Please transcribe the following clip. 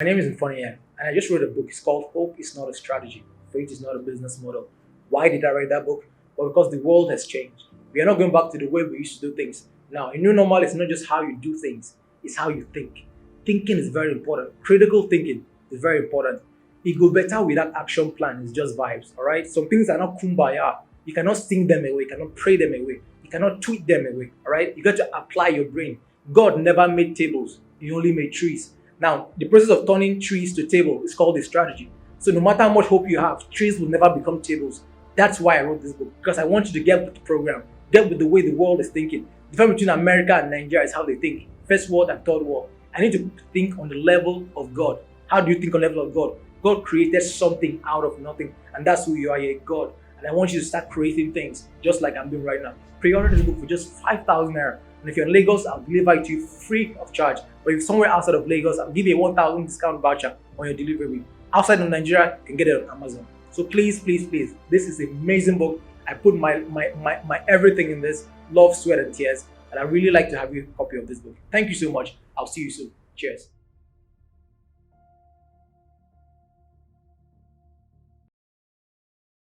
My name is Mfoniya, and I just wrote a book. It's called Hope is Not a Strategy, Faith is Not a Business Model. Why did I write that book? Well, because the world has changed. We are not going back to the way we used to do things. Now, a new normal is not just how you do things, it's how you think. Thinking is very important. Critical thinking is very important. It go better without action plan. It's just vibes, all right? Some things are not kumbaya. You cannot sing them away. You cannot pray them away. You cannot tweet them away, all right? You got to apply your brain. God never made tables. He only made trees. Now, the process of turning trees to table is called a strategy. So no matter how much hope you have, trees will never become tables. That's why I wrote this book, because I want you to get with the program, get with the way the world is thinking. The difference between America and Nigeria is how they think. First world and third world. I need to think on the level of God. How do you think on the level of God? God created something out of nothing, and that's who you are, you're God. And I want you to start creating things just like I'm doing right now. Pre-order this book for just 5,000 naira. And if you're in Lagos, I'll deliver it to you free of charge. But if you're somewhere outside of Lagos, I'll give you a 1,000 discount voucher on your delivery. Outside of Nigeria, you can get it on Amazon. So please, please, please, this is an amazing book. I put my everything in this, love, sweat, and tears. And I really like to have you a copy of this book. Thank you so much. I'll see you soon. Cheers.